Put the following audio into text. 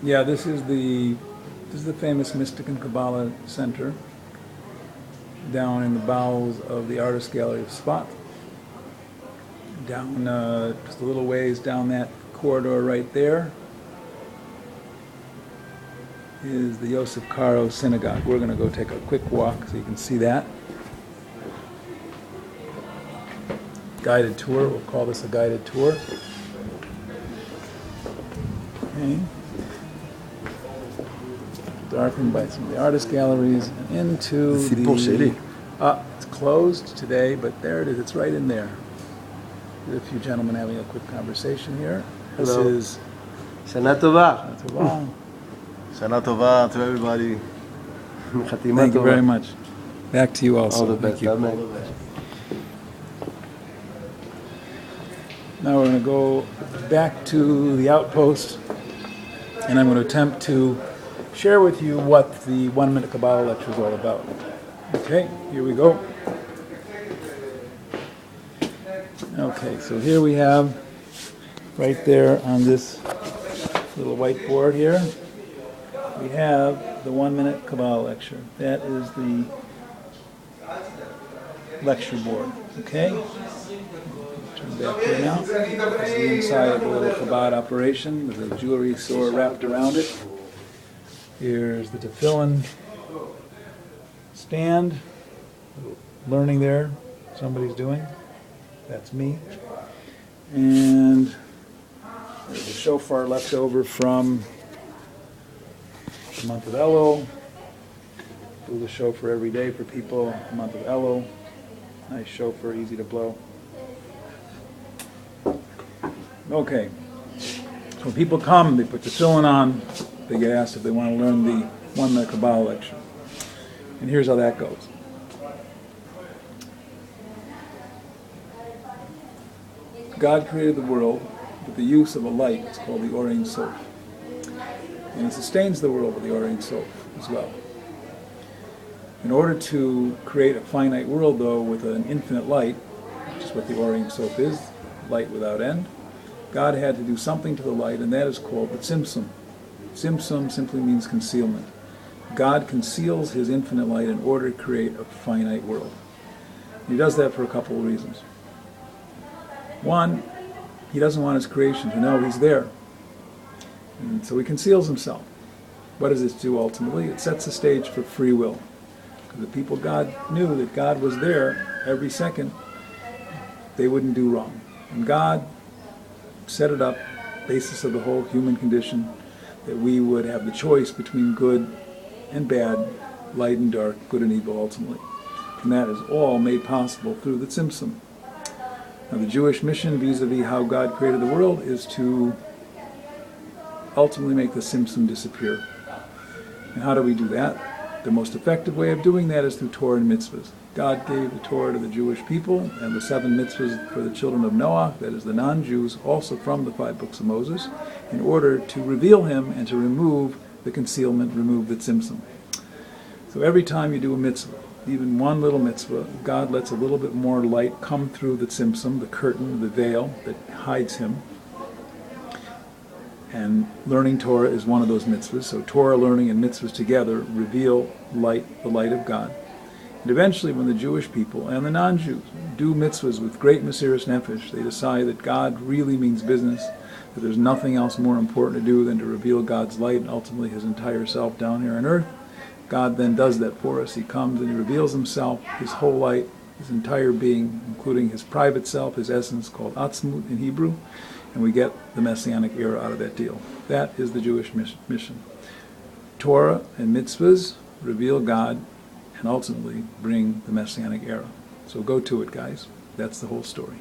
Yeah, this is the famous Mystic and Kaballah Center down in the bowels of the Artist Gallery of Tsfat. Down just a little ways down that corridor right there is the Yosef Karo Synagogue. We're going to go take a quick walk so you can see that. Guided tour. We'll call this a guided tour. Okay. Darkened by some of the artist galleries and into the... it's closed today, but there it is. It's right in there. There's a few gentlemen having a quick conversation here. Hello. This is... Shana Tova. Shana Tova. Shana Tova to everybody. Thank you very much. Back to you also. All the best. Thank you. Amen. Now we're going to go back to the outpost, and I'm going to attempt to share with you what the 1 minute Kaballah lecture is all about. Okay, here we go. Okay, so here we have, right there on this little whiteboard here, we have the 1 minute Kaballah lecture. That is the lecture board. Okay? Turn back here now. This is the inside of a little Chabad operation with a jewelry store wrapped around it. Here's the tefillin stand. Learning there, somebody's doing. That's me. And there's a shofar left over from the month of Elul. Do the shofar every day for people. The month of Elul. Nice shofar, easy to blow. Okay. So when people come, they put the tefillin on. They get asked if they want to learn the 1 minute Kaballah lecture. And here's how that goes. God created the world with the use of a light. It's called the Or Ein Sof. And He sustains the world with the Or Ein Sof as well. In order to create a finite world, though, with an infinite light, which is what the Or Ein Sof is, light without end, God had to do something to the light, and that is called the Tzimtzum. Tzimtzum simply means concealment. God conceals His infinite light in order to create a finite world. He does that for a couple of reasons. One, He doesn't want His creation to know He's there. And so He conceals Himself. What does this do ultimately? It sets the stage for free will. Because the people God knew that God was there every second, they wouldn't do wrong. And God set it up, basis of the whole human condition, that we would have the choice between good and bad, light and dark, good and evil ultimately. And that is all made possible through the Tzimtzum. Now the Jewish mission vis-a-vis how God created the world is to ultimately make the Tzimtzum disappear. And how do we do that? The most effective way of doing that is through Torah and mitzvahs. God gave the Torah to the Jewish people and the 7 mitzvahs for the children of Noah, that is the non-Jews, also from the 5 books of Moses, in order to reveal Him and to remove the concealment, remove the tzimtzum. So every time you do a mitzvah, even one little mitzvah, God lets a little bit more light come through the tzimtzum, the curtain, the veil that hides Him. And learning Torah is one of those mitzvahs. So Torah learning and mitzvahs together reveal light, the light of God. And eventually when the Jewish people and the non-Jews do mitzvahs with great Mesiras Nefesh, they decide that God really means business, that there's nothing else more important to do than to reveal God's light and ultimately His entire self down here on earth. God then does that for us. He comes and He reveals Himself, His whole light, His entire being, including His private self, His essence, called Atzmut in Hebrew, and we get the Messianic era out of that deal. That is the Jewish mission. Torah and mitzvahs reveal God and ultimately bring the Messianic era. So go to it, guys. That's the whole story.